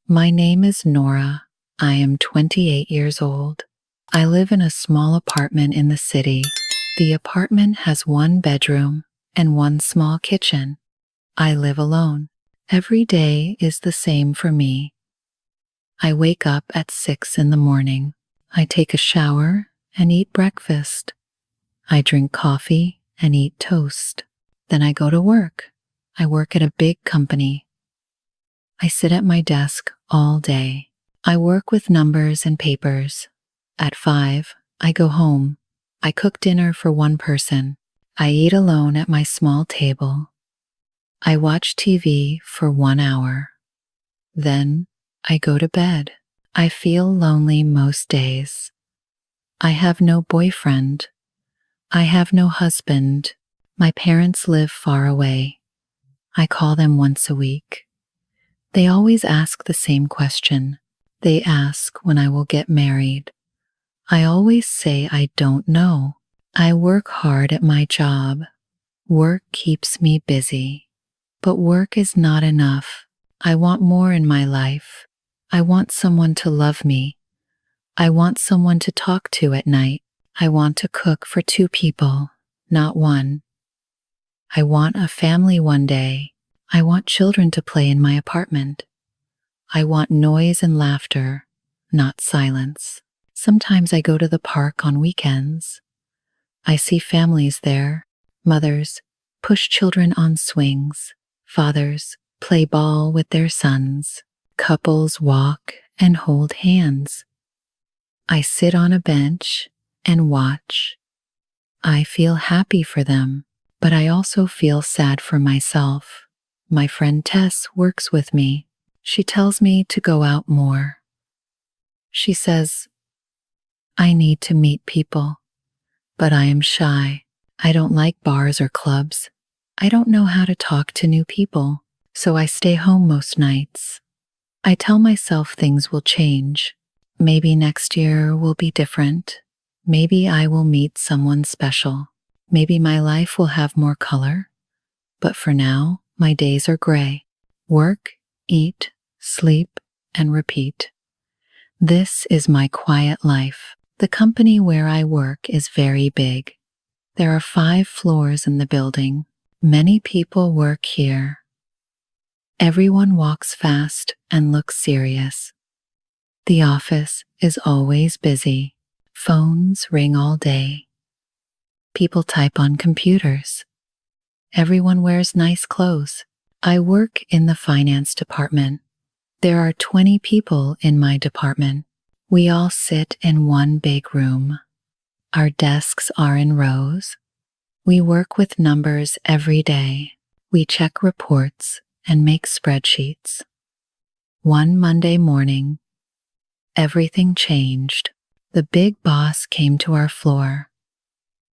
My name is Nora. I am 28 years old. I live in a small apartment in the city. The apartment has one bedroom and one small kitchen. I live alone. Every day is the same for me. I wake up at 6 in the morning. I take a shower and eat breakfast. I drink coffee and eat toast. Then I go to work. I work at a big company. I sit at my desk all day. I work with numbers and papers. At 5, I go home. I cook dinner for one person. I eat alone at my small table. I watch TV for 1 hour. Then I go to bed. I feel lonely most days. I have no boyfriend. I have no husband. My parents live far away. I call them once a week. They always ask the same question. They ask when I will get married. I always say I don't know. I work hard at my job. Work keeps me busy. But work is not enough. I want more in my life. I want someone to love me. I want someone to talk to at night. I want to cook for 2 people, not 1. I want a family one day. I want children to play in my apartment. I want noise and laughter, not silence. Sometimes I go to the park on weekends. I see families there. Mothers push children on swings. Fathers play ball with their sons. Couples walk and hold hands. I sit on a bench and watch. I feel happy for them, but I also feel sad for myself. My friend Tess works with me. She tells me to go out more. She says, I need to meet people, but I am shy. I don't like bars or clubs. I don't know how to talk to new people, so I stay home most nights. I tell myself things will change. Maybe next year will be different. Maybe I will meet someone special. Maybe my life will have more color. But for now, my days are gray. Work, eat, sleep, and repeat. This is my quiet life. The company where I work is very big. There are 5 floors in the building. Many people work here. Everyone walks fast and looks serious. The office is always busy. Phones ring all day. People type on computers. Everyone wears nice clothes. I work in the finance department. There are 20 people in my department. We all sit in one big room. Our desks are in rows. We work with numbers every day. We check reports and make spreadsheets. One Monday morning, everything changed. The big boss came to our floor.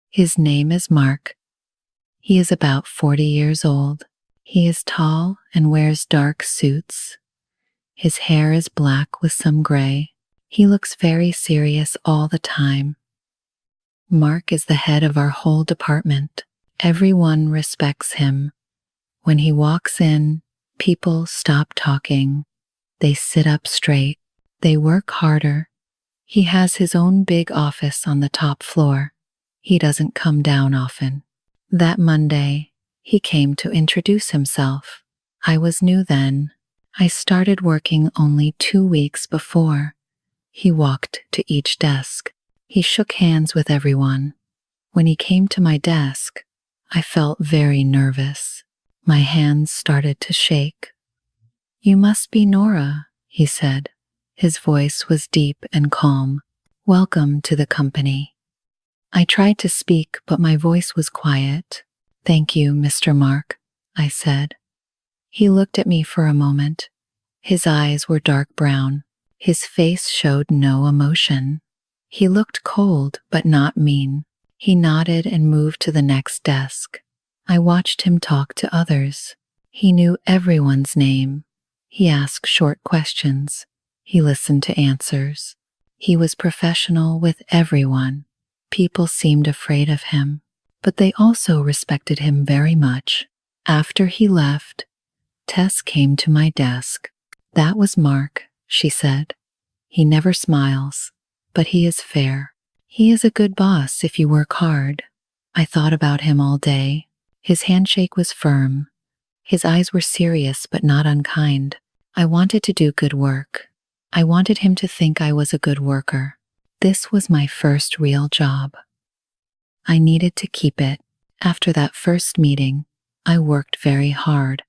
His name is Mark. He is about 40 years old. He is tall and wears dark suits. His hair is black with some gray. He looks very serious all the time. Mark is the head of our whole department. Everyone respects him. When he walks in, people stop talking. They sit up straight. They work harder. He has his own big office on the top floor. He doesn't come down often. That Monday, he came to introduce himself. I was new then. I started working only 2 weeks before. He walked to each desk. He shook hands with everyone. When he came to my desk, I felt very nervous. My hands started to shake. You must be Nora, he said. His voice was deep and calm. Welcome to the company. I tried to speak, but my voice was quiet. Thank you, Mr. Mark, I said. He looked at me for a moment. His eyes were dark brown. His face showed no emotion. He looked cold, but not mean. He nodded and moved to the next desk. I watched him talk to others. He knew everyone's name. He asked short questions. He listened to answers. He was professional with everyone. People seemed afraid of him, but they also respected him very much. After he left, Tess came to my desk. That was Mark, she said. He never smiles, but he is fair. He is a good boss if you work hard. I thought about him all day. His handshake was firm. His eyes were serious but not unkind. I wanted to do good work. I wanted him to think I was a good worker. This was my first real job. I needed to keep it. After that first meeting, I worked very hard.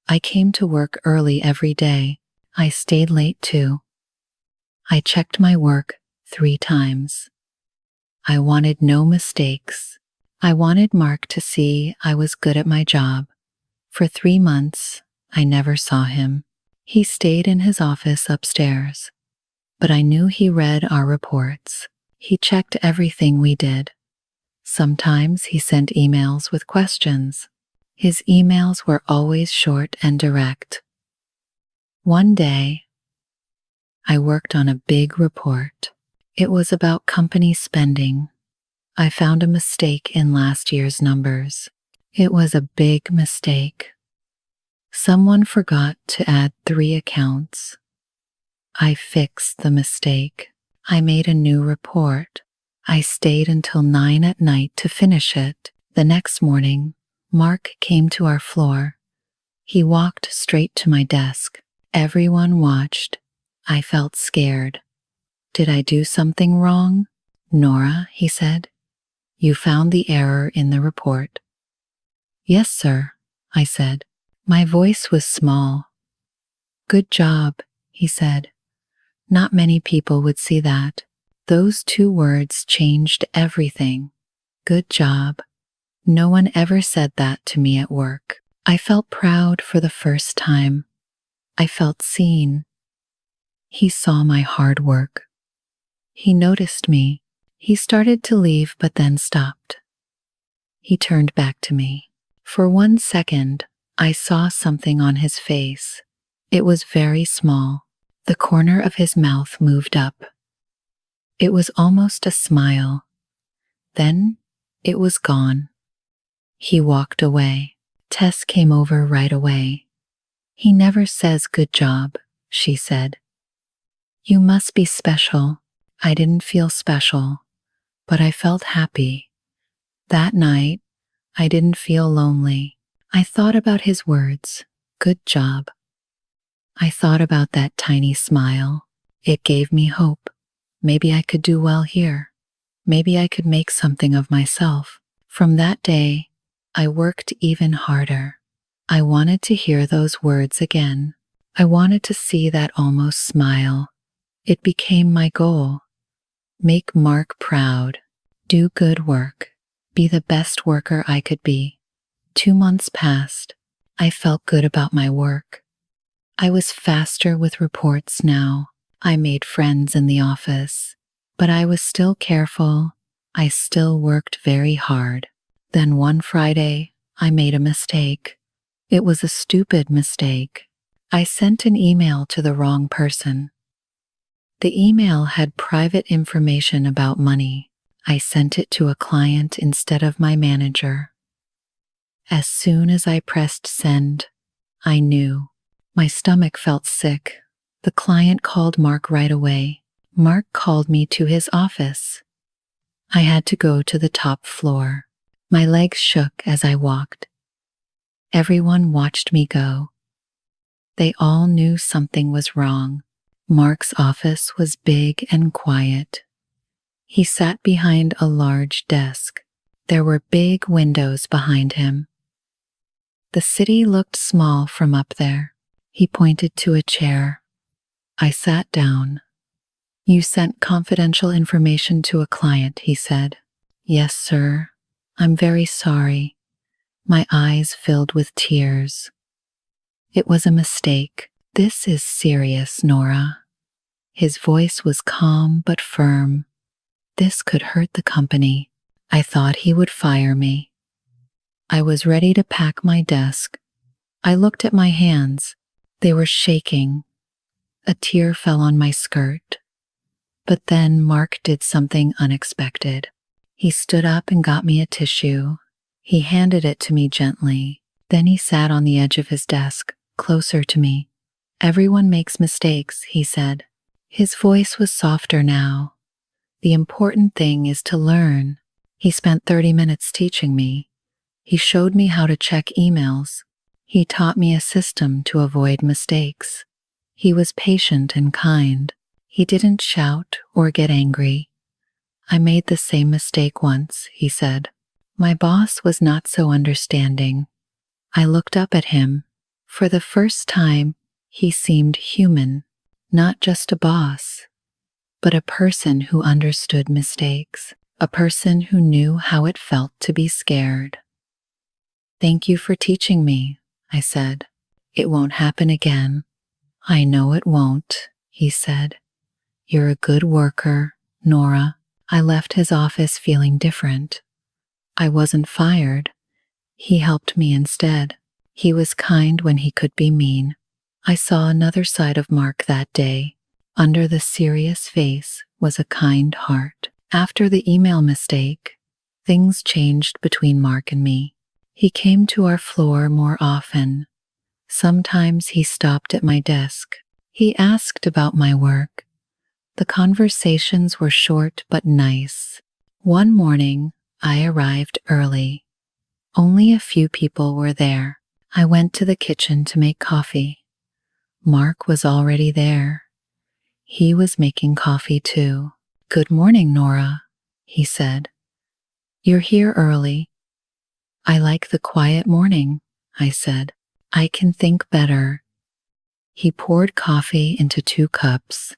I came to work early every day. I stayed late too. I checked my work 3 times. I wanted no mistakes. I wanted Mark to see I was good at my job. For 3 months, I never saw him. He stayed in his office upstairs. But I knew he read our reports. He checked everything we did. Sometimes he sent emails with questions. His emails were always short and direct. One day, I worked on a big report. It was about company spending. I found a mistake in last year's numbers. It was a big mistake. Someone forgot to add 3 accounts. I fixed the mistake. I made a new report. I stayed until 9 at night to finish it. The next morning, Mark came to our floor. He walked straight to my desk. Everyone watched. I felt scared. Did I do something wrong? Nora, he said. You found the error in the report. Yes, sir, I said. My voice was small. Good job, he said. Not many people would see that. Those 2 words changed everything. Good job. No one ever said that to me at work. I felt proud for the first time. I felt seen. He saw my hard work. He noticed me. He started to leave but then stopped. He turned back to me. For 1 second, I saw something on his face. It was very small. The corner of his mouth moved up. It was almost a smile. Then it was gone. He walked away. Tess came over right away. He never says good job, she said. You must be special. I didn't feel special, but I felt happy. That night, I didn't feel lonely. I thought about his words, good job. I thought about that tiny smile. It gave me hope. Maybe I could do well here. Maybe I could make something of myself. From that day, I worked even harder. I wanted to hear those words again. I wanted to see that almost smile. It became my goal. Make Mark proud. Do good work. Be the best worker I could be. 2 months passed. I felt good about my work. I was faster with reports now. I made friends in the office. But I was still careful. I still worked very hard. Then one Friday, I made a mistake. It was a stupid mistake. I sent an email to the wrong person. The email had private information about money. I sent it to a client instead of my manager. As soon as I pressed send, I knew. My stomach felt sick. The client called Mark right away. Mark called me to his office. I had to go to the top floor. My legs shook as I walked. Everyone watched me go. They all knew something was wrong. Mark's office was big and quiet. He sat behind a large desk. There were big windows behind him. The city looked small from up there. He pointed to a chair. I sat down. You sent confidential information to a client, he said. Yes, sir. I'm very sorry. My eyes filled with tears. It was a mistake. This is serious, Nora. His voice was calm but firm. This could hurt the company. I thought he would fire me. I was ready to pack my desk. I looked at my hands. They were shaking. A tear fell on my skirt. But then Mark did something unexpected. He stood up and got me a tissue. He handed it to me gently. Then he sat on the edge of his desk, closer to me. Everyone makes mistakes, he said. His voice was softer now. The important thing is to learn. He spent 30 minutes teaching me. He showed me how to check emails. He taught me a system to avoid mistakes. He was patient and kind. He didn't shout or get angry. I made the same mistake once, he said. My boss was not so understanding. I looked up at him. For the first time, he seemed human, not just a boss, but a person who understood mistakes, a person who knew how it felt to be scared. Thank you for teaching me, I said. It won't happen again. I know it won't, he said. You're a good worker, Nora. I left his office feeling different. I wasn't fired. He helped me instead. He was kind when he could be mean. I saw another side of Mark that day. Under the serious face was a kind heart. After the email mistake, things changed between Mark and me. He came to our floor more often. Sometimes he stopped at my desk. He asked about my work. The conversations were short but nice. One morning, I arrived early. Only a few people were there. I went to the kitchen to make coffee. Mark was already there. He was making coffee too. Good morning, Nora, he said. You're here early. I like the quiet morning, I said. I can think better. He poured coffee into 2 cups.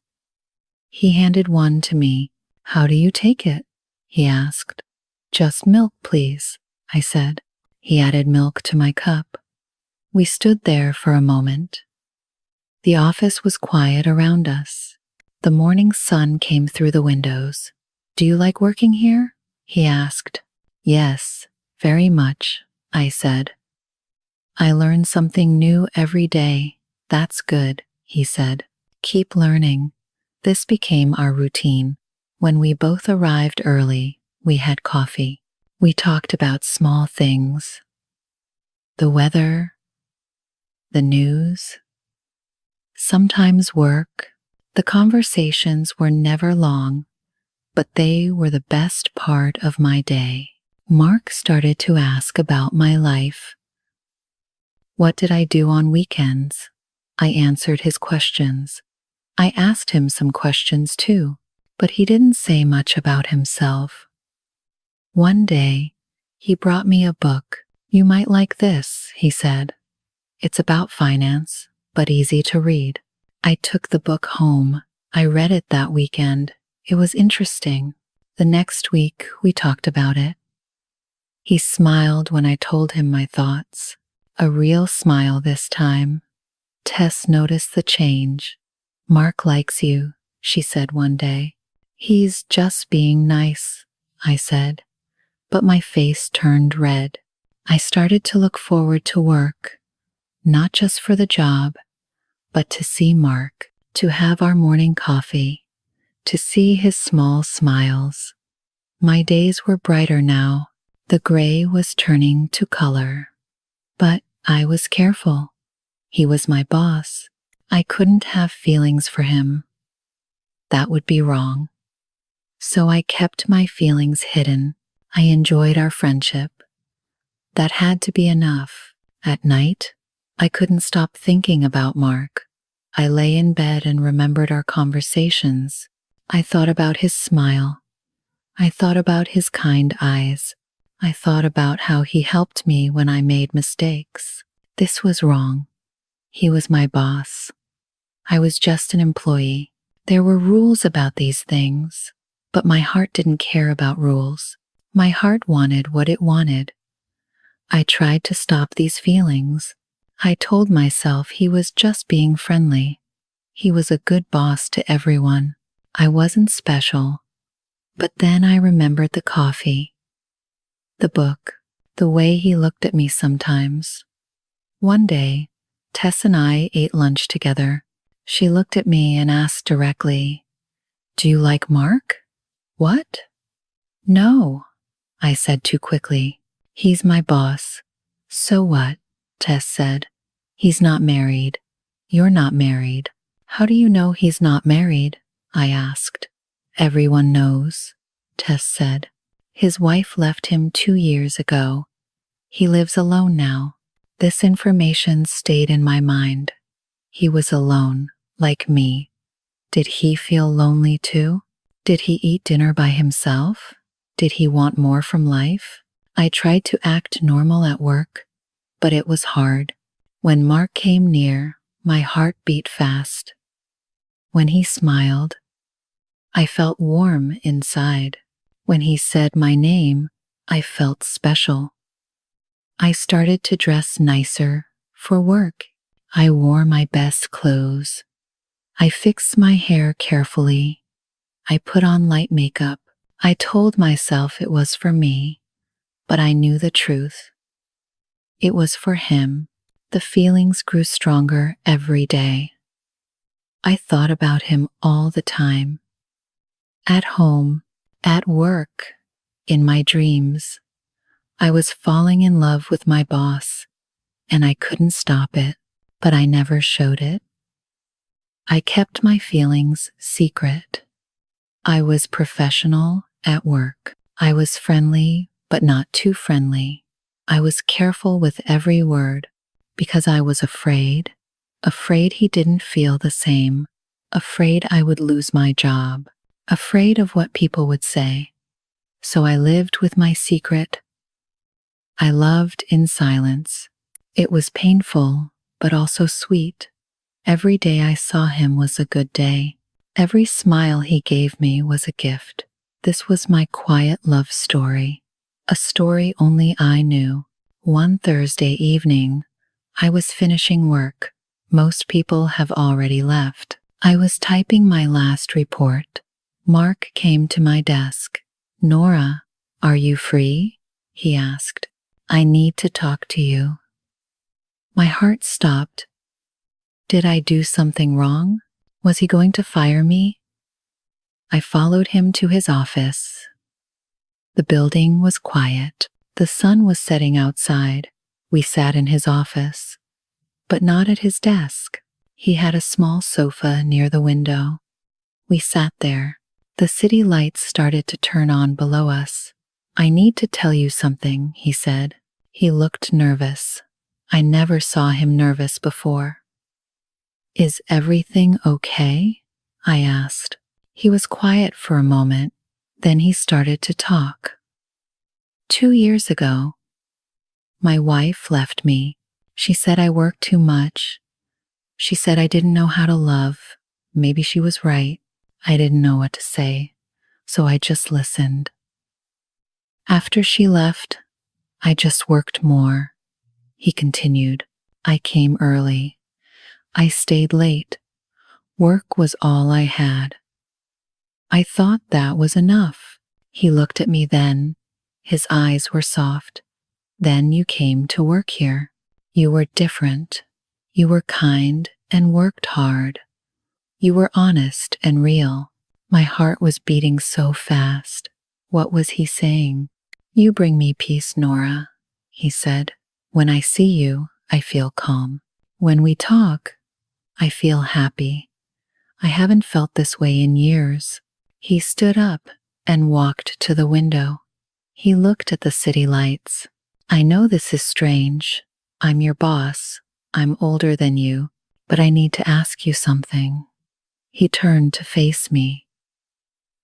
He handed one to me. How do you take it? He asked. Just milk, please, I said. He added milk to my cup. We stood there for a moment. The office was quiet around us. The morning sun came through the windows. Do you like working here? He asked. Yes, very much, I said. I learn something new every day. That's good, he said. Keep learning. This became our routine. When we both arrived early, we had coffee. We talked about small things. The weather, the news, sometimes work. The conversations were never long, but they were the best part of my day. Mark started to ask about my life. What did I do on weekends? I answered his questions. I asked him some questions too, but he didn't say much about himself. One day, he brought me a book. You might like this, he said. It's about finance, but easy to read. I took the book home. I read it that weekend. It was interesting. The next week, we talked about it. He smiled when I told him my thoughts. A real smile this time. Tess noticed the change. Mark likes you, she said one day. He's just being nice, I said. But my face turned red. I started to look forward to work, not just for the job, but to see Mark, to have our morning coffee, to see his small smiles. My days were brighter now. The gray was turning to color. But I was careful. He was my boss. I couldn't have feelings for him. That would be wrong. So I kept my feelings hidden. I enjoyed our friendship. That had to be enough. At night, I couldn't stop thinking about Mark. I lay in bed and remembered our conversations. I thought about his smile. I thought about his kind eyes. I thought about how he helped me when I made mistakes. This was wrong. He was my boss. I was just an employee. There were rules about these things, but my heart didn't care about rules. My heart wanted what it wanted. I tried to stop these feelings. I told myself he was just being friendly. He was a good boss to everyone. I wasn't special. But then I remembered the coffee, the book, the way he looked at me sometimes. One day, Tess and I ate lunch together. She looked at me and asked directly, "Do you like Mark?" "What?" "No," I said too quickly. "He's my boss." "So what?" Tess said. "He's not married." "You're not married." "How do you know he's not married?" I asked. "Everyone knows," Tess said. "His wife left him 2 years ago. He lives alone now." This information stayed in my mind. He was alone, like me. Did he feel lonely too? Did he eat dinner by himself? Did he want more from life? I tried to act normal at work, but it was hard. When Mark came near, my heart beat fast. When he smiled, I felt warm inside. When he said my name, I felt special. I started to dress nicer for work. I wore my best clothes. I fixed my hair carefully. I put on light makeup. I told myself it was for me, but I knew the truth. It was for him. The feelings grew stronger every day. I thought about him all the time. At home, at work, in my dreams. I was falling in love with my boss, and I couldn't stop it, but I never showed it. I kept my feelings secret. I was professional at work. I was friendly, but not too friendly. I was careful with every word because I was afraid he didn't feel the same, afraid I would lose my job, afraid of what people would say. So I lived with my secret. I loved in silence. It was painful, but also sweet. Every day I saw him was a good day. Every smile he gave me was a gift. This was my quiet love story, a story only I knew. One Thursday evening, I was finishing work. Most people have already left. I was typing my last report. Mark came to my desk. "Nora, are you free?" he asked. "I need to talk to you." My heart stopped. Did I do something wrong? Was he going to fire me? I followed him to his office. The building was quiet. The sun was setting outside. We sat in his office, but not at his desk. He had a small sofa near the window. We sat there. The city lights started to turn on below us. "I need to tell you something," he said. He looked nervous. I never saw him nervous before. "Is everything okay?" I asked. He was quiet for a moment. Then he started to talk. 2 years ago, my wife left me. She said I worked too much. She said I didn't know how to love. Maybe she was right. I didn't know what to say, so I just listened. After she left, I just worked more. He continued. I came early. I stayed late. Work was all I had. I thought that was enough. He looked at me then. His eyes were soft. Then you came to work here. You were different. You were kind and worked hard. You were honest and real. My heart was beating so fast. What was he saying? "You bring me peace, Nora," he said. "When I see you, I feel calm. When we talk, I feel happy. I haven't felt this way in years." He stood up and walked to the window. He looked at the city lights. "I know this is strange. I'm your boss. I'm older than you, but I need to ask you something." He turned to face me.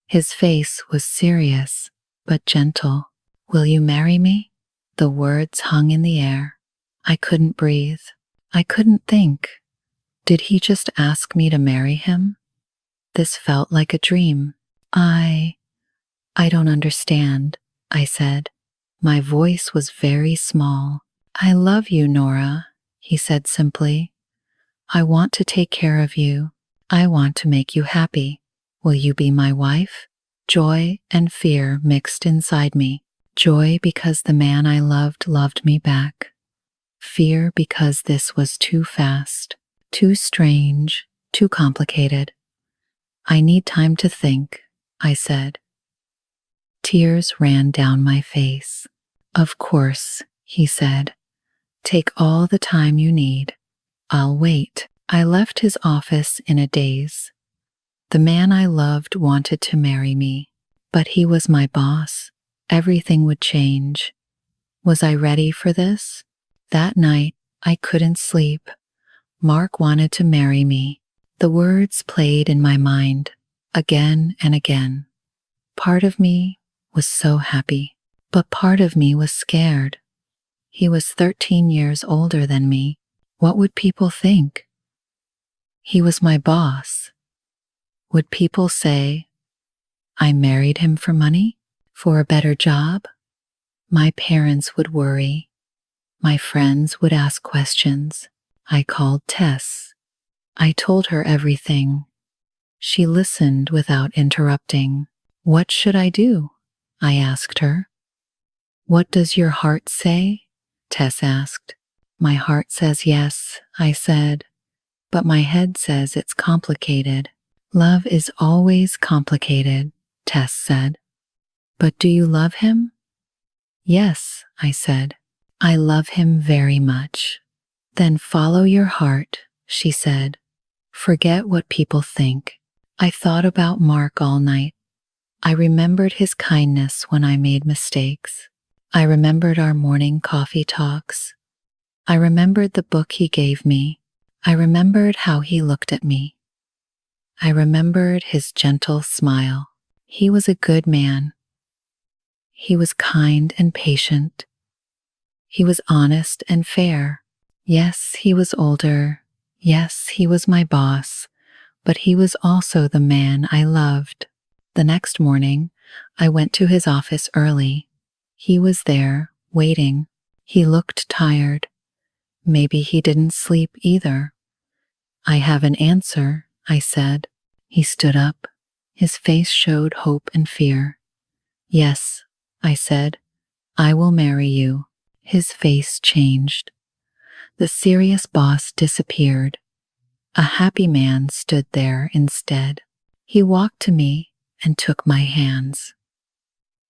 His face was serious, but gentle. "Will you marry me?" The words hung in the air. I couldn't breathe. I couldn't think. Did he just ask me to marry him? This felt like a dream. I don't understand," I said. My voice was very small. "I love you, Nora," he said simply. "I want to take care of you. I want to make you happy. Will you be my wife?" Joy and fear mixed inside me. Joy because the man I loved me back. Fear because this was too fast, too strange, too complicated. "I need time to think," I said. Tears ran down my face. "Of course," he said. "Take all the time you need. I'll wait." I left his office in a daze. The man I loved wanted to marry me, but he was my boss. Everything would change. Was I ready for this? That night, I couldn't sleep. Mark wanted to marry me. The words played in my mind, again and again. Part of me was so happy, but part of me was scared. He was 13 years older than me. What would people think? He was my boss. Would people say, I married him for money? For a better job? My parents would worry. My friends would ask questions. I called Tess. I told her everything. She listened without interrupting. What should I do? I asked her. What does your heart say? Tess asked. My heart says yes, I said. But my head says it's complicated. Love is always complicated, Tess said. But do you love him? Yes, I said. I love him very much. Then follow your heart, she said. Forget what people think. I thought about Mark all night. I remembered his kindness when I made mistakes. I remembered our morning coffee talks. I remembered the book he gave me. I remembered how he looked at me. I remembered his gentle smile. He was a good man. He was kind and patient. He was honest and fair. Yes, he was older. Yes, he was my boss. But he was also the man I loved. The next morning, I went to his office early. He was there, waiting. He looked tired. Maybe he didn't sleep either. I have an answer, I said. He stood up. His face showed hope and fear. Yes, I said, I will marry you. His face changed. The serious boss disappeared. A happy man stood there instead. He walked to me and took my hands.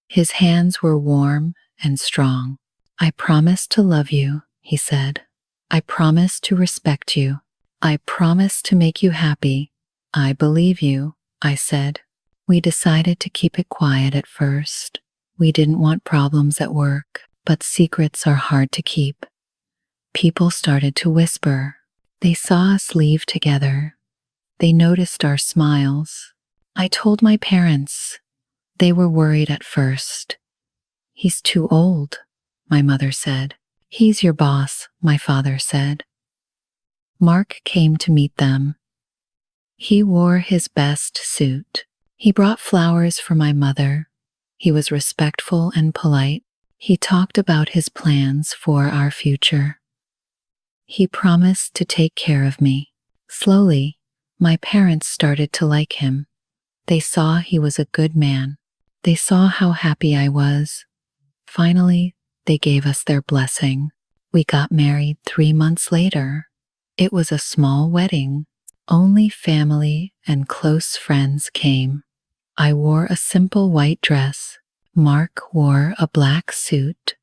His hands were warm and strong. I promise to love you, he said. I promise to respect you. I promise to make you happy. I believe you, I said. We decided to keep it quiet at first. We didn't want problems at work, but secrets are hard to keep. People started to whisper. They saw us leave together. They noticed our smiles. I told my parents. They were worried at first. He's too old, my mother said. He's your boss, my father said. Mark came to meet them. He wore his best suit. He brought flowers for my mother. He was respectful and polite. He talked about his plans for our future. He promised to take care of me. Slowly, my parents started to like him. They saw he was a good man. They saw how happy I was. Finally, they gave us their blessing. We got married 3 months later. It was a small wedding. Only family and close friends came. I wore a simple white dress. Mark wore a black suit.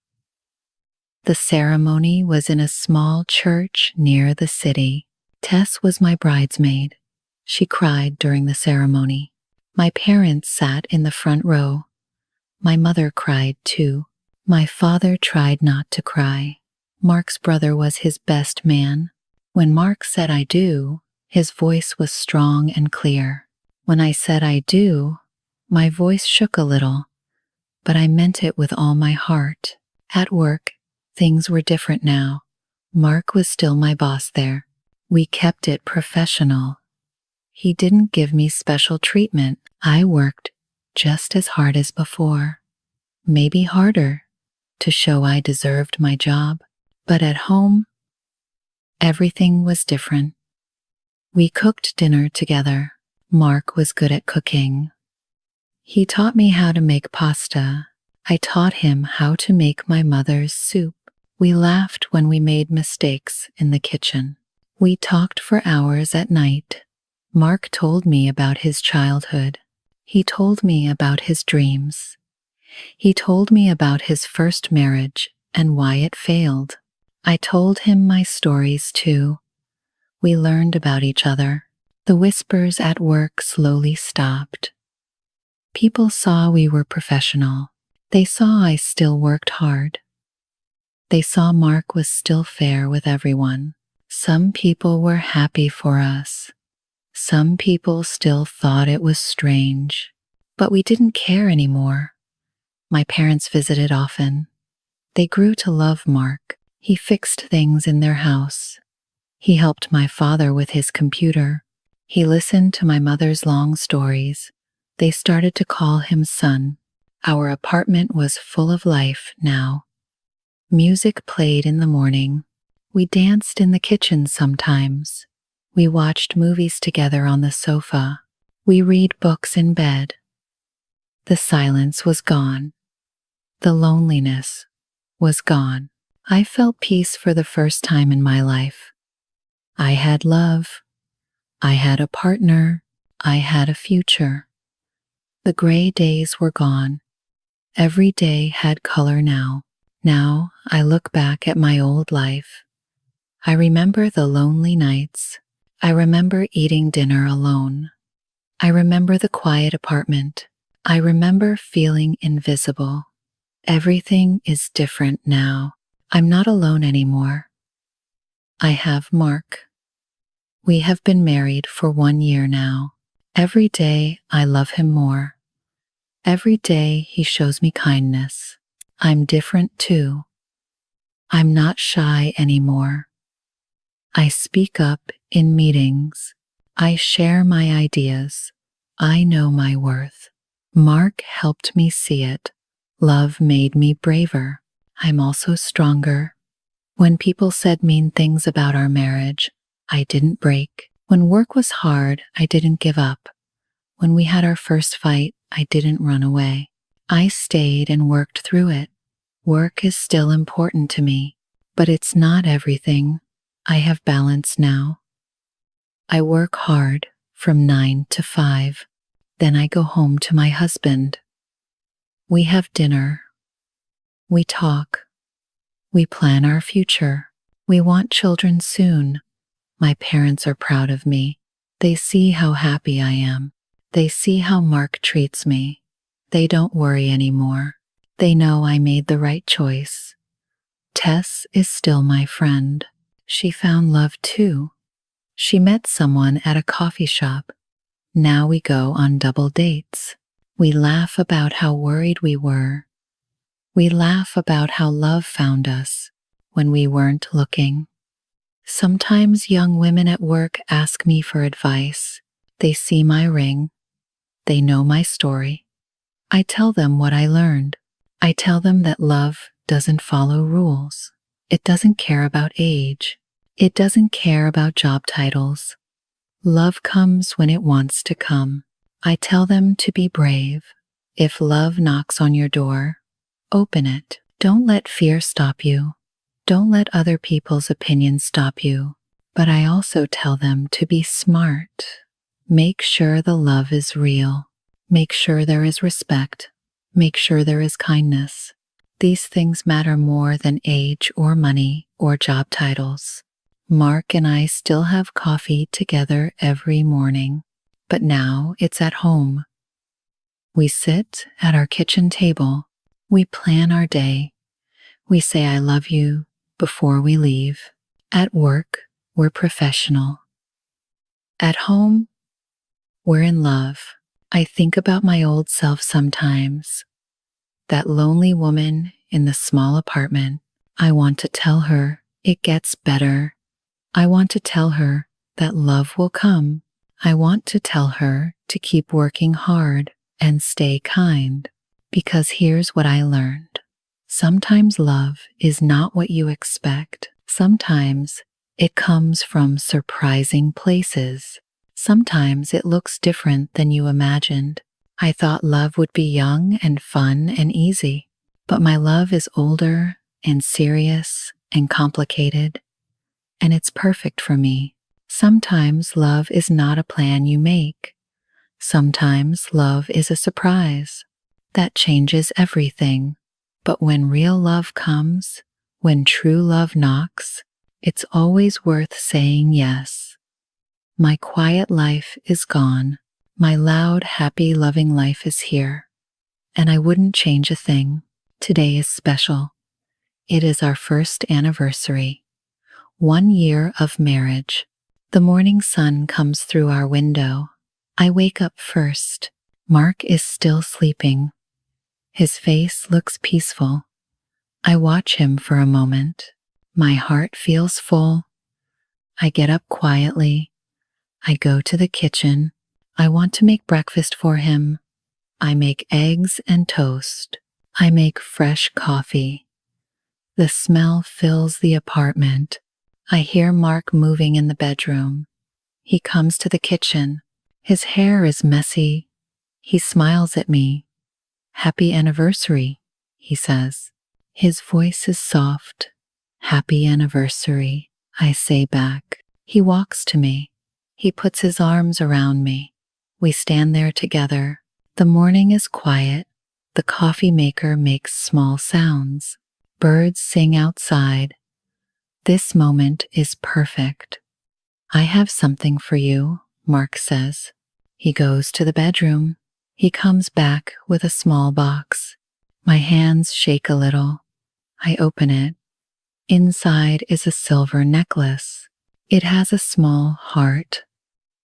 The ceremony was in a small church near the city. Tess was my bridesmaid. She cried during the ceremony. My parents sat in the front row. My mother cried too. My father tried not to cry. Mark's brother was his best man. When Mark said I do, his voice was strong and clear. When I said I do, my voice shook a little, but I meant it with all my heart. At work, things were different now. Mark was still my boss there. We kept it professional. He didn't give me special treatment. I worked just as hard as before, maybe harder, to show I deserved my job. But at home, everything was different. We cooked dinner together. Mark was good at cooking. He taught me how to make pasta. I taught him how to make my mother's soup. We laughed when we made mistakes in the kitchen. We talked for hours at night. Mark told me about his childhood. He told me about his dreams. He told me about his first marriage and why it failed. I told him my stories too. We learned about each other. The whispers at work slowly stopped. People saw we were professional. They saw I still worked hard. They saw Mark was still fair with everyone. Some people were happy for us. Some people still thought it was strange. But we didn't care anymore. My parents visited often. They grew to love Mark. He fixed things in their house. He helped my father with his computer. He listened to my mother's long stories. They started to call him son. Our apartment was full of life now. Music played in the morning. We danced in the kitchen sometimes. We watched movies together on the sofa. We read books in bed. The silence was gone. The loneliness was gone. I felt peace for the first time in my life. I had love. I had a partner. I had a future. The gray days were gone. Every day had color now. Now I look back at my old life. I remember the lonely nights. I remember eating dinner alone. I remember the quiet apartment. I remember feeling invisible. Everything is different now. I'm not alone anymore. I have Mark. We have been married for 1 year now. Every day I love him more. Every day he shows me kindness. I'm different too. I'm not shy anymore. I speak up in meetings. I share my ideas. I know my worth. Mark helped me see it. Love made me braver. I'm also stronger. When people said mean things about our marriage, I didn't break. When work was hard, I didn't give up. When we had our first fight, I didn't run away. I stayed and worked through it. Work is still important to me, but it's not everything. I have balance now. I work hard from 9 to 5. Then I go home to my husband. We have dinner. We talk. We plan our future. We want children soon. My parents are proud of me. They see how happy I am. They see how Mark treats me. They don't worry anymore. They know I made the right choice. Tess is still my friend. She found love too. She met someone at a coffee shop. Now we go on double dates. We laugh about how worried we were. We laugh about how love found us when we weren't looking. Sometimes young women at work ask me for advice. They see my ring. They know my story. I tell them what I learned. I tell them that love doesn't follow rules. It doesn't care about age. It doesn't care about job titles. Love comes when it wants to come. I tell them to be brave. If love knocks on your door, open it. Don't let fear stop you. Don't let other people's opinions stop you. But I also tell them to be smart. Make sure the love is real. Make sure there is respect. Make sure there is kindness. These things matter more than age or money or job titles. Mark and I still have coffee together every morning, but now it's at home. We sit at our kitchen table. We plan our day. We say I love you before we leave. At work, we're professional. At home, we're in love. I think about my old self sometimes. That lonely woman in the small apartment. I want to tell her it gets better. I want to tell her that love will come. I want to tell her to keep working hard and stay kind. Because here's what I learned. Sometimes love is not what you expect. Sometimes it comes from surprising places. Sometimes it looks different than you imagined. I thought love would be young and fun and easy, but my love is older and serious and complicated, and it's perfect for me. Sometimes love is not a plan you make. Sometimes love is a surprise. That changes everything. But when real love comes, when true love knocks, it's always worth saying yes. My quiet life is gone. My loud, happy, loving life is here. And I wouldn't change a thing. Today is special. It is our first anniversary. 1 year of marriage. The morning sun comes through our window. I wake up first. Mark is still sleeping. His face looks peaceful. I watch him for a moment. My heart feels full. I get up quietly. I go to the kitchen. I want to make breakfast for him. I make eggs and toast. I make fresh coffee. The smell fills the apartment. I hear Mark moving in the bedroom. He comes to the kitchen. His hair is messy. He smiles at me. "Happy anniversary," he says. His voice is soft. "Happy anniversary," I say back. He walks to me. He puts his arms around me. We stand there together. The morning is quiet. The coffee maker makes small sounds. Birds sing outside. This moment is perfect. "I have something for you," Mark says. He goes to the bedroom. He comes back with a small box. My hands shake a little. I open it. Inside is a silver necklace. It has a small heart.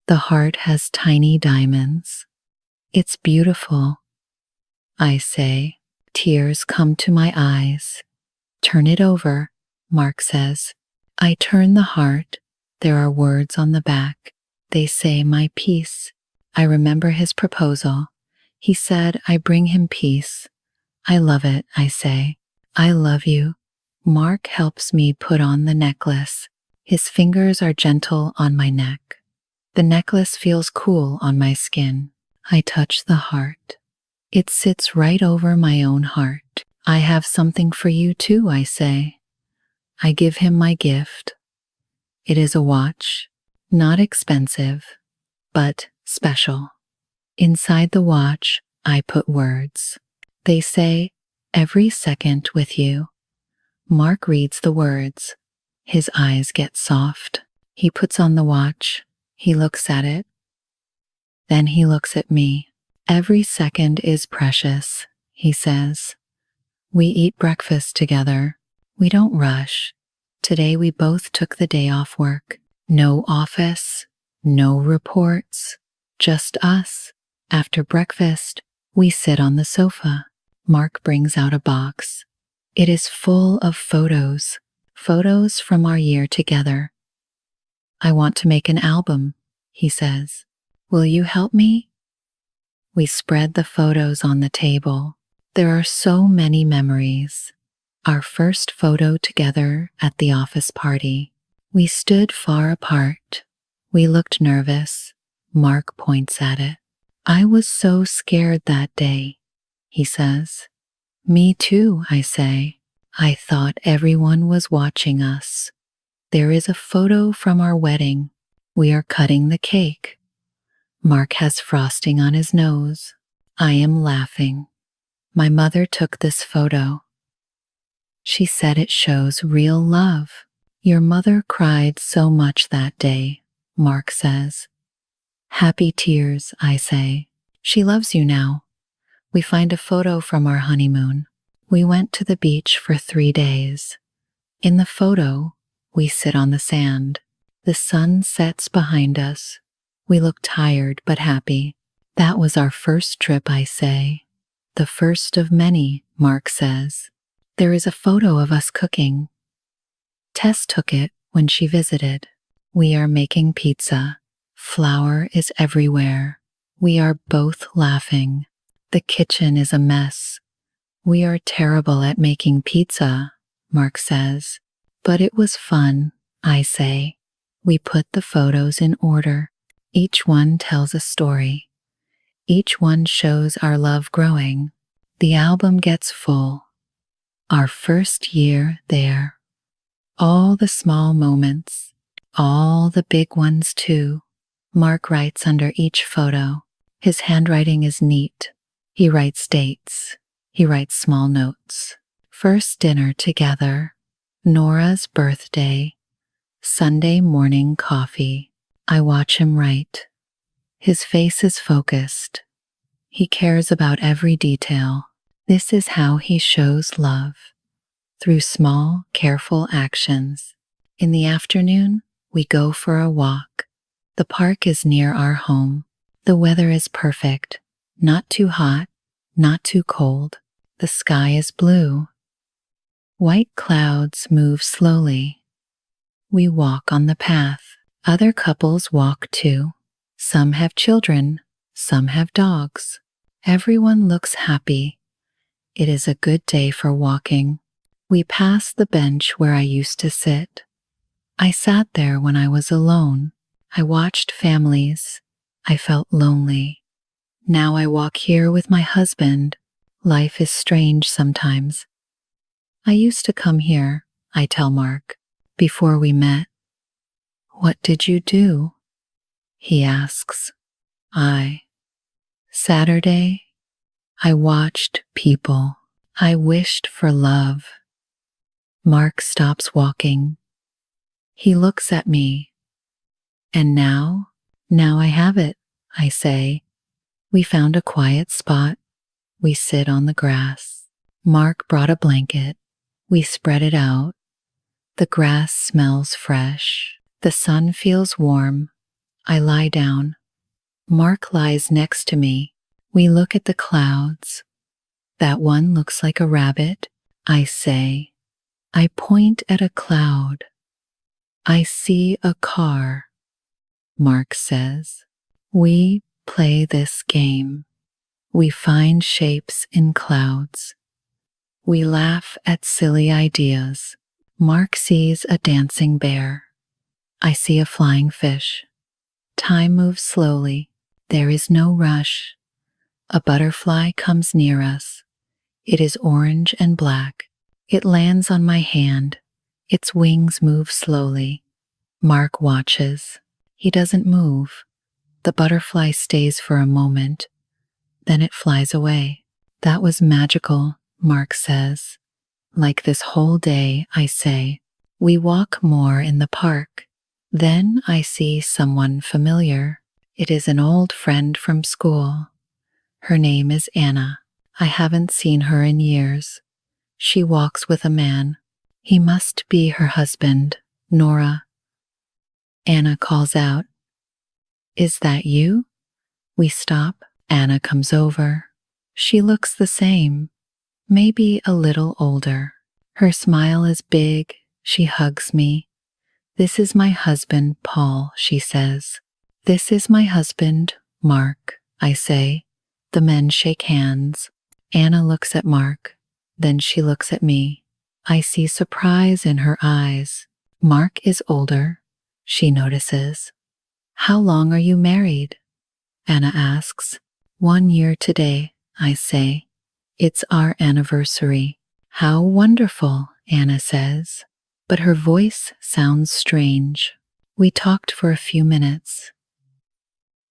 The heart has tiny diamonds. It's beautiful. I say. Tears come to my eyes. "Turn it over," Mark says. I turn the heart. There are words on the back. They say my peace. I remember his proposal. He said I bring him peace. I love it, I say. "I love you." Mark helps me put on the necklace. His fingers are gentle on my neck. The necklace feels cool on my skin. I touch the heart. It sits right over my own heart. "I have something for you too," I say. I give him my gift. It is a watch, not expensive, but special. Inside the watch, I put words. They say, "Every second with you." Mark reads the words. His eyes get soft. He puts on the watch. He looks at it. Then he looks at me. "Every second is precious," he says. We eat breakfast together. We don't rush. Today we both took the day off work. No office, no reports, just us. After breakfast, we sit on the sofa. Mark brings out a box. It is full of photos from our year together. "I want to make an album," he says. "Will you help me?" We spread the photos on the table. There are so many memories. Our first photo together at the office party. We stood far apart. We looked nervous. Mark points at it. "I was so scared that day," he says. "Me too," I say. "I thought everyone was watching us." There is a photo from our wedding. We are cutting the cake. Mark has frosting on his nose. I am laughing. My mother took this photo. She said it shows real love. "Your mother cried so much that day," Mark says. Happy tears, I say. "She loves you now." We find a photo from our honeymoon. We went to the beach for 3 days. In the photo, we sit on the sand. The sun sets behind us. We look tired but happy. "That was our first trip," I say. "The first of many," Mark says. There is a photo of us cooking. Tess took it when she visited. We are making pizza. Flour is everywhere. We are both laughing. The kitchen is a mess. "We are terrible at making pizza," Mark says. "But it was fun," I say. We put the photos in order. Each one tells a story. Each one shows our love growing. The album gets full. Our first year there. All the small moments, all the big ones too. Mark writes under each photo. His handwriting is neat. He writes dates. He writes small notes. First dinner together. Nora's birthday. Sunday morning coffee. I watch him write. His face is focused. He cares about every detail. This is how he shows love, through small, careful actions. In the afternoon, we go for a walk. The park is near our home. The weather is perfect. Not too hot, not too cold. The sky is blue. White clouds move slowly. We walk on the path. Other couples walk too. Some have children, some have dogs. Everyone looks happy. It is a good day for walking. We pass the bench where I used to sit. I sat there when I was alone. I watched families. I felt lonely. Now I walk here with my husband. Life is strange sometimes. I used to come here, I tell Mark, before we met. What did you do? He asks. Saturday, I watched people. I wished for love. Mark stops walking. He looks at me. And now I have it, I say. We found a quiet spot. We sit on the grass. Mark brought a blanket. We spread it out. The grass smells fresh. The sun feels warm. I lie down. Mark lies next to me. We look at the clouds. That one looks like a rabbit, I say. I point at a cloud. I see a car, Mark says. We play this game. We find shapes in clouds. We laugh at silly ideas. Mark sees a dancing bear. I see a flying fish. Time moves slowly. There is no rush. A butterfly comes near us. It is orange and black. It lands on my hand. Its wings move slowly. Mark watches. He doesn't move. The butterfly stays for a moment. Then it flies away. That was magical, Mark says. Like this whole day, I say. We walk more in the park. Then I see someone familiar. It is an old friend from school. Her name is Anna. I haven't seen her in years. She walks with a man. He must be her husband, Nora. Anna calls out, "Is that you?" We stop. Anna comes over. She looks the same, maybe a little older. Her smile is big. She hugs me. "This is my husband, Paul," she says. "This is my husband, Mark," I say. The men shake hands. Anna looks at Mark. Then she looks at me. I see surprise in her eyes. Mark is older. She notices. "How long are you married?" Anna asks. 1 year today, I say. "It's our anniversary." "How wonderful," Anna says. But her voice sounds strange. We talked for a few minutes.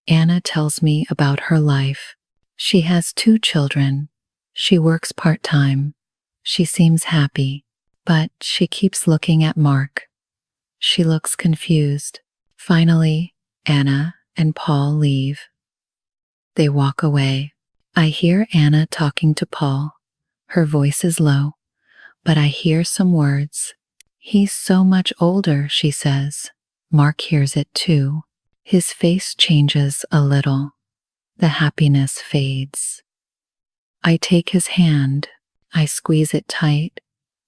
Anna tells me about her life. She has 2 children. She works part-time. She seems happy, but she keeps looking at Mark. She looks confused. Finally, Anna and Paul leave. They walk away. I hear Anna talking to Paul. Her voice is low, but I hear some words. "He's so much older," she says. Mark hears it too. His face changes a little. The happiness fades. I take his hand. I squeeze it tight.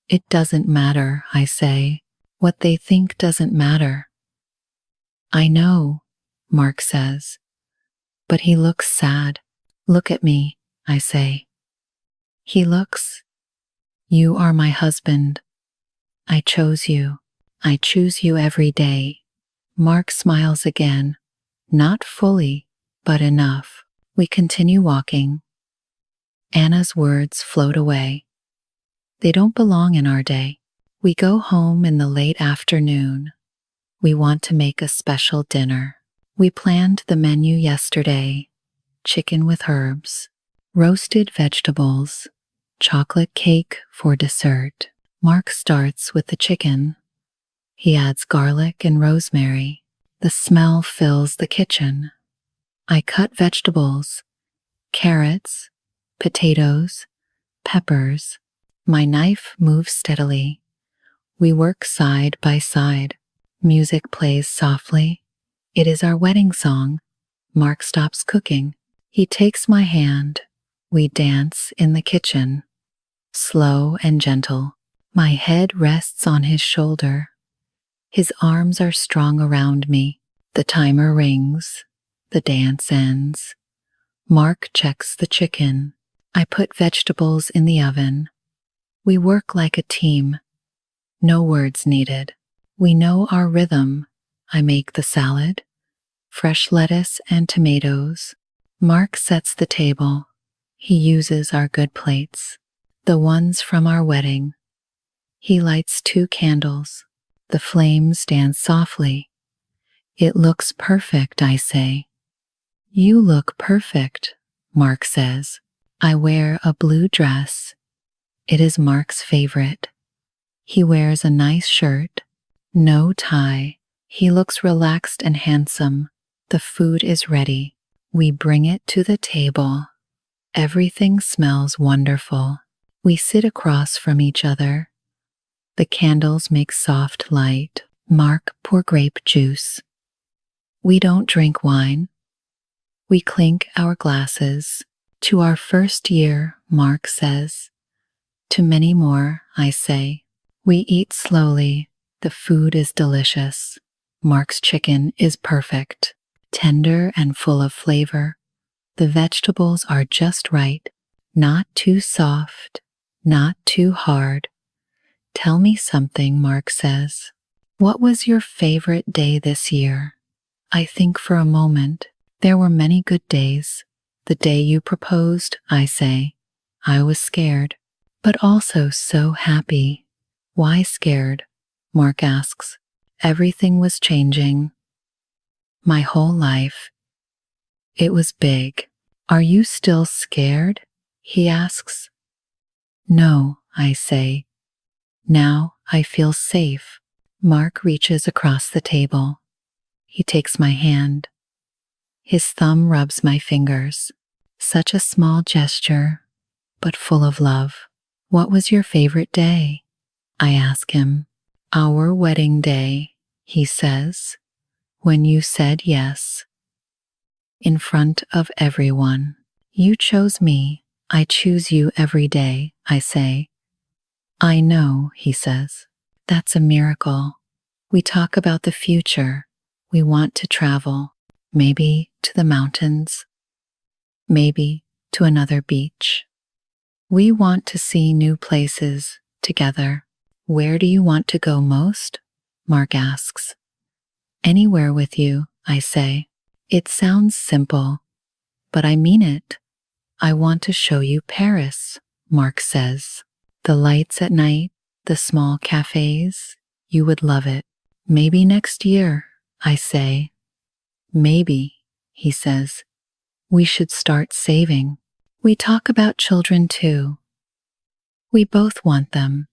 "It doesn't matter," I say. "What they think doesn't matter." "I know," Mark says. But he looks sad. "Look at me," I say. He looks. "You are my husband. I chose you. I choose you every day." Mark smiles again. Not fully, but enough. We continue walking. Anna's words float away. They don't belong in our day. We go home in the late afternoon. We want to make a special dinner. We planned the menu yesterday. Chicken with herbs, roasted vegetables, chocolate cake for dessert. Mark starts with the chicken. He adds garlic and rosemary. The smell fills the kitchen. I cut vegetables, carrots, potatoes, peppers. My knife moves steadily. We work side by side. Music plays softly. It is our wedding song. Mark stops cooking. He takes my hand. We dance in the kitchen. Slow and gentle. My head rests on his shoulder. His arms are strong around me. The timer rings. The dance ends. Mark checks the chicken. I put vegetables in the oven. We work like a team. No words needed. We know our rhythm. I make the salad, fresh lettuce and tomatoes. Mark sets the table. He uses our good plates, the ones from our wedding. He lights 2 candles. The flames dance softly. It looks perfect, I say. You look perfect, Mark says. I wear a blue dress. It is Mark's favorite. He wears a nice shirt, no tie. He looks relaxed and handsome. The food is ready. We bring it to the table. Everything smells wonderful. We sit across from each other. The candles make soft light. Mark pour grape juice. We don't drink wine. We clink our glasses. To our first year, Mark says. To many more, I say. We eat slowly. The food is delicious. Mark's chicken is perfect, tender and full of flavor. The vegetables are just right, not too soft, not too hard. Tell me something, Mark says. What was your favorite day this year? I think for a moment. There were many good days. The day you proposed, I say. I was scared, but also so happy. Why scared? Mark asks. Everything was changing. My whole life. It was big. Are you still scared? He asks. No, I say. Now I feel safe. Mark reaches across the table. He takes my hand. His thumb rubs my fingers. Such a small gesture, but full of love. What was your favorite day? I ask him. Our wedding day, he says, when you said yes. In front of everyone. You chose me. I choose you every day, I say. I know, he says. That's a miracle. We talk about the future. We want to travel. Maybe to the mountains. Maybe to another beach. We want to see new places together. Where do you want to go most? Mark asks. Anywhere with you, I say. It sounds simple, but I mean it. I want to show you Paris, Mark says. The lights at night, the small cafes, you would love it. Maybe next year, I say. Maybe, he says. We should start saving. We talk about children too. We both want them.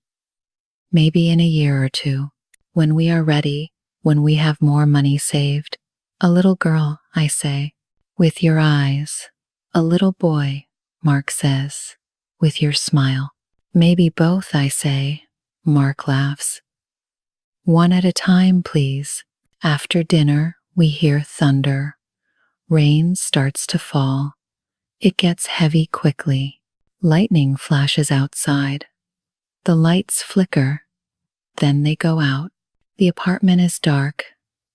Maybe in a year or two, when we are ready, when we have more money saved. A little girl, I say, with your eyes. A little boy, Mark says, with your smile. Maybe both, I say. Mark laughs. One at a time, please. After dinner, we hear thunder. Rain starts to fall. It gets heavy quickly. Lightning flashes outside. The lights flicker. Then they go out. The apartment is dark.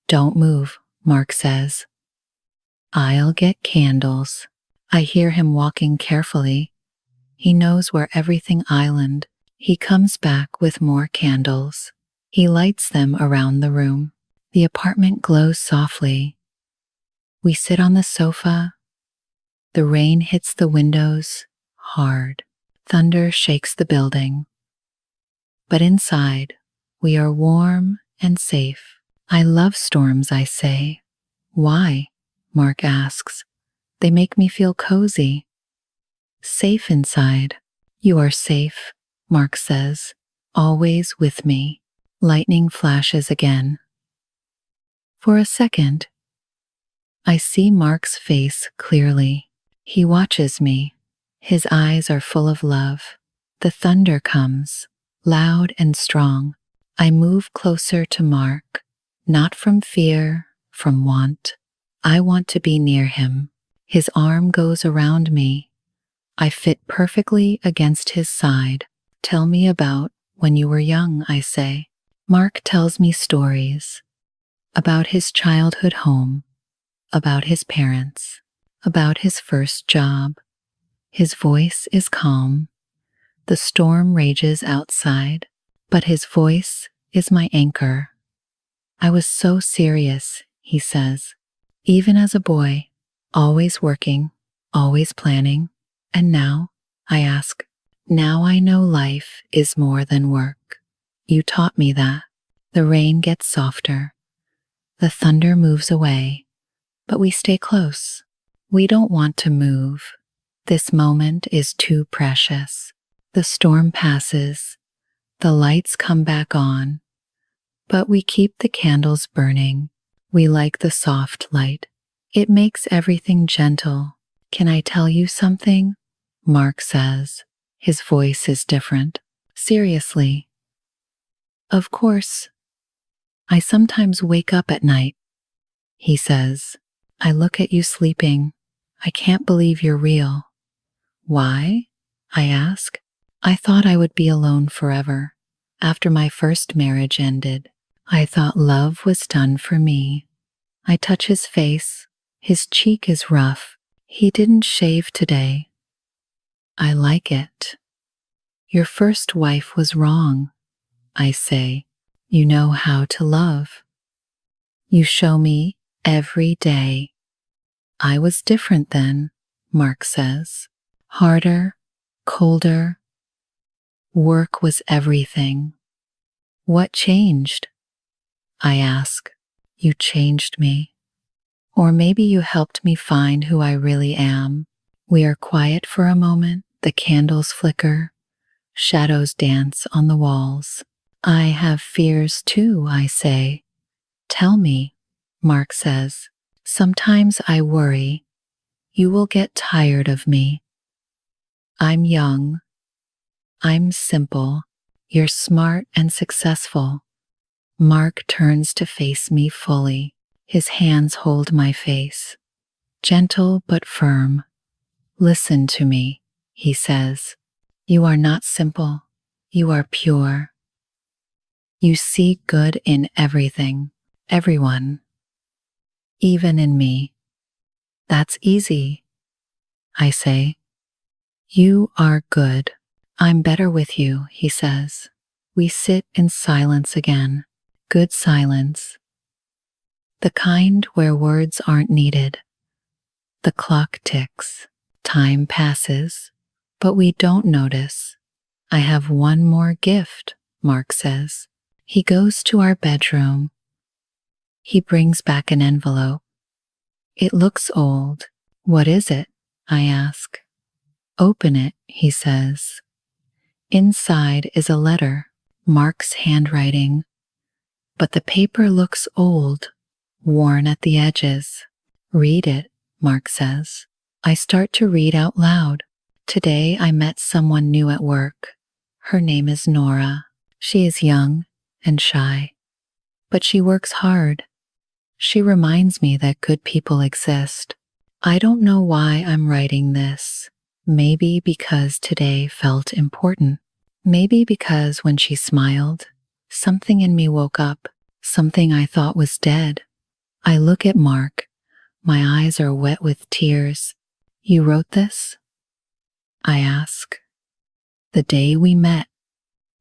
Don't move, Mark says. I'll get candles. I hear him walking carefully. He knows where everything island. He comes back with more candles. He lights them around the room. The apartment glows softly. We sit on the sofa. The rain hits the windows hard. Thunder shakes the building. But inside, we are warm and safe. I love storms, I say. Why? Mark asks. They make me feel cozy. Safe inside. You are safe, Mark says. Always with me. Lightning flashes again. For a second, I see Mark's face clearly. He watches me. His eyes are full of love. The thunder comes, loud and strong. I move closer to Mark, not from fear, from want. I want to be near him. His arm goes around me. I fit perfectly against his side. Tell me about when you were young, I say. Mark tells me stories about his childhood home, about his parents, about his first job. His voice is calm. The storm rages outside, but his voice is my anchor. I was so serious, he says, even as a boy, always working, always planning. And now, I ask, now I know life is more than work. You taught me that. The rain gets softer. The thunder moves away, but we stay close. We don't want to move. This moment is too precious. The storm passes. The lights come back on, but we keep the candles burning. We like the soft light. It makes everything gentle. Can I tell you something? Mark says. His voice is different. Seriously. Of course. I sometimes wake up at night. He says, I look at you sleeping. I can't believe you're real. Why? I ask. I thought I would be alone forever. After my first marriage ended, I thought love was done for me. I touch his face. His cheek is rough. He didn't shave today. I like it. Your first wife was wrong, I say. You know how to love. You show me every day. I was different then, Mark says. Harder, colder. Work was everything. What changed? I ask. You changed me. Or maybe you helped me find who I really am. We are quiet for a moment. The candles flicker. Shadows dance on the walls. I have fears too, I say. Tell me, Mark says. Sometimes I worry. You will get tired of me. I'm young. I'm simple. You're smart and successful. Mark turns to face me fully. His hands hold my face. Gentle but firm. Listen to me, he says. You are not simple. You are pure. You see good in everything, everyone, even in me. That's easy, I say. You are good. I'm better with you, he says. We sit in silence again. Good silence. The kind where words aren't needed. The clock ticks. Time passes, but we don't notice. I have one more gift, Mark says. He goes to our bedroom. He brings back an envelope. It looks old. What is it? I ask. Open it, he says. Inside is a letter, Mark's handwriting. But the paper looks old, worn at the edges. Read it, Mark says. I start to read out loud. Today I met someone new at work. Her name is Nora. She is young and shy, but she works hard. She reminds me that good people exist. I don't know why I'm writing this. Maybe because today felt important. Maybe because when she smiled, something in me woke up, something I thought was dead. I look at Mark. My eyes are wet with tears. You wrote this? I ask. The day we met,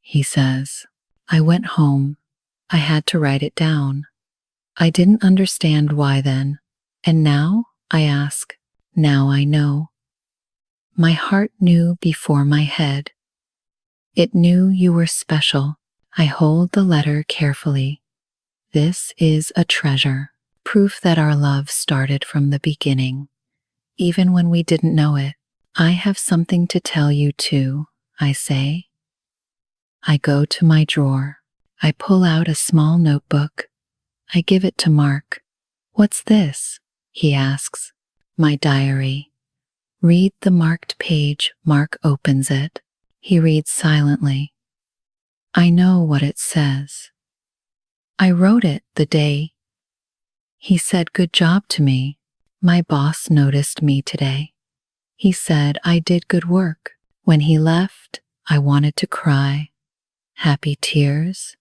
he says. I went home. I had to write it down. I didn't understand why then. And now, I ask. Now I know. My heart knew before my head. It knew you were special. I hold the letter carefully. This is a treasure, proof that our love started from the beginning, even when we didn't know it. I have something to tell you too, I say. I go to my drawer. I pull out a small notebook. I give it to Mark. What's this? He asks. My diary. Read the marked page. Mark opens it. He reads silently. I know what it says. I wrote it the day. He said good job to me. My boss noticed me today. He said I did good work. When he left, I wanted to cry. Happy tears.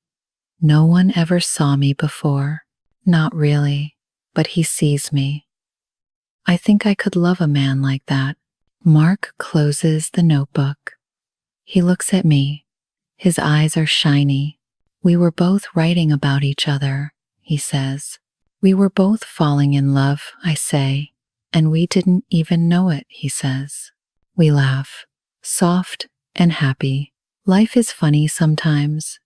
No one ever saw me before. Not really, but he sees me. I think I could love a man like that. Mark closes the notebook. He looks at me. His eyes are shiny. We were both writing about each other, he says. We were both falling in love, I say, and we didn't even know it, he says. We laugh, soft and happy. Life is funny sometimes.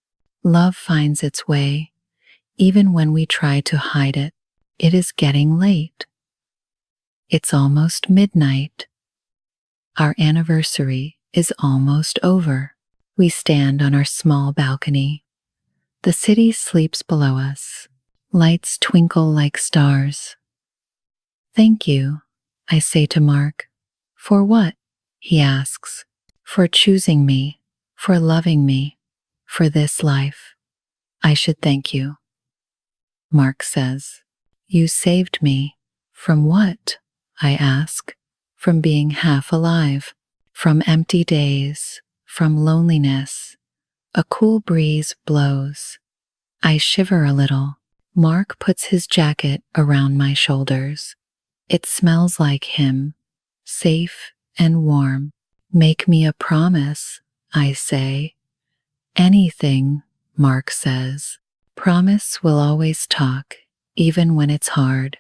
Love finds its way, even when we try to hide it. It is getting late. It's almost midnight. Our anniversary is almost over. We stand on our small balcony. The city sleeps below us. Lights twinkle like stars. Thank you, I say to Mark. For what? He asks. For choosing me, for loving me, for this life. I should thank you. Mark says. You saved me. From what? I ask. From being half alive, from empty days, from loneliness. A cool breeze blows. I shiver a little. Mark puts his jacket around my shoulders. It smells like him, safe and warm. Make me a promise, I say. Anything, Mark says. Promise we'll always talk, even when it's hard.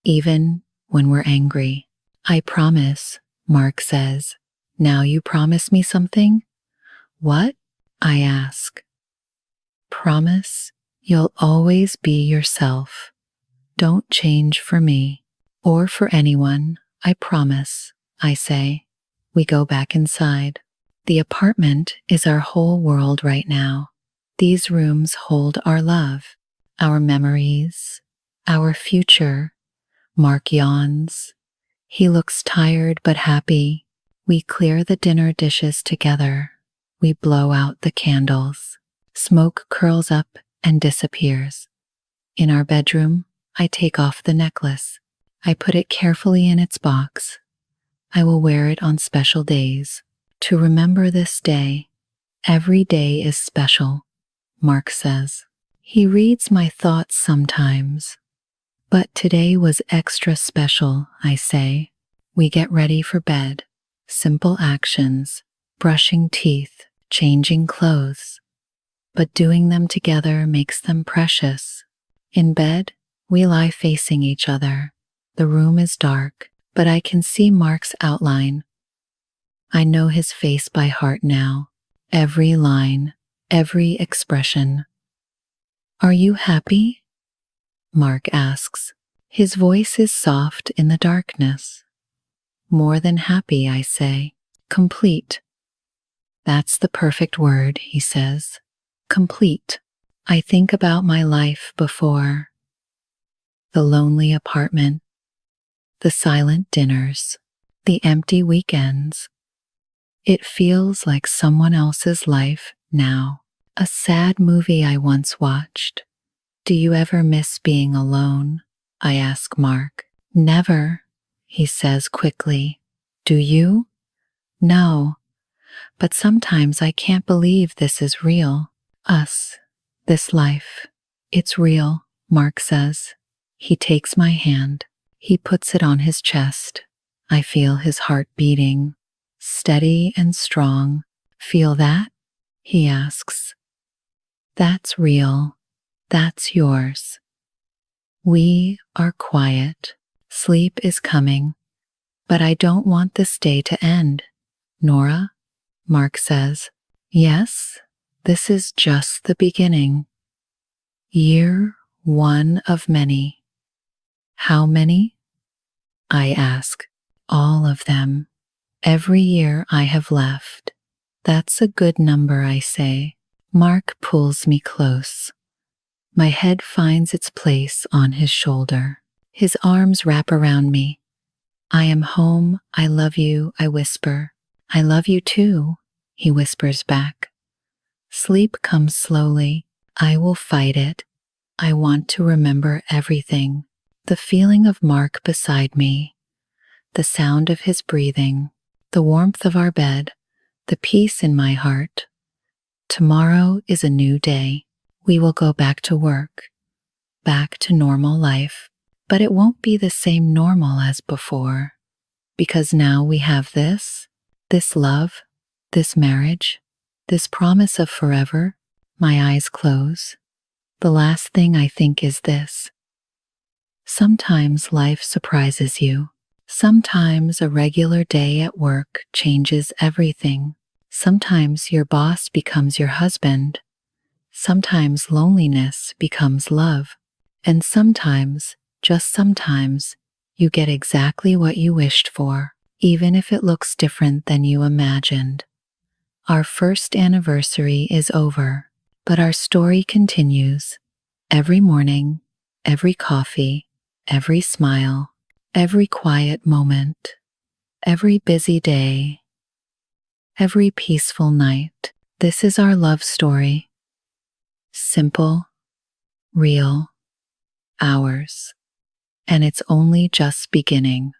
Even when we're angry. I promise, Mark says. Now you promise me something? What? I ask. Promise you'll always be yourself. Don't change for me or for anyone, I promise, I say. We go back inside. The apartment is our whole world right now. These rooms hold our love, our memories, our future. Mark yawns. He looks tired but happy. We clear the dinner dishes together. We blow out the candles. Smoke curls up and disappears. In our bedroom, I take off the necklace. I put it carefully in its box. I will wear it on special days. To remember this day. Every day is special, Mark says. He reads my thoughts sometimes. But today was extra special, I say. We get ready for bed. Simple actions, brushing teeth, changing clothes. But doing them together makes them precious. In bed, we lie facing each other. The room is dark, but I can see Mark's outline. I know his face by heart now. Every line, every expression. Are you happy? Mark asks. His voice is soft in the darkness. More than happy, I say. Complete. That's the perfect word, he says. Complete. I think about my life before. The lonely apartment. The silent dinners. The empty weekends. It feels like someone else's life now. A sad movie I once watched. Do you ever miss being alone? I ask Mark. Never, he says quickly. Do you? No, but sometimes I can't believe this is real. Us, this life. It's real, Mark says. He takes my hand. He puts it on his chest. I feel his heart beating. Steady and strong. Feel that? He asks. That's real. That's yours. We are quiet. Sleep is coming. But I don't want this day to end. Nora, Mark says. Yes, this is just the beginning. Year 1 of many. How many? I ask. All of them. Every year I have left. That's a good number, I say. Mark pulls me close. My head finds its place on his shoulder. His arms wrap around me. I am home. I love you, I whisper. I love you too, he whispers back. Sleep comes slowly. I will fight it. I want to remember everything. The feeling of Mark beside me, the sound of his breathing, the warmth of our bed, the peace in my heart. Tomorrow is a new day. We will go back to work, back to normal life. But it won't be the same normal as before, because now we have this love, this marriage, this promise of forever. My eyes close. The last thing I think is this. Sometimes life surprises you. Sometimes a regular day at work changes everything. Sometimes your boss becomes your husband. Sometimes loneliness becomes love. And sometimes, just sometimes, you get exactly what you wished for, even if it looks different than you imagined. Our first anniversary is over, but our story continues. Every morning, every coffee, every smile, every quiet moment, every busy day, every peaceful night. This is our love story. Simple, real, ours. And it's only just beginning.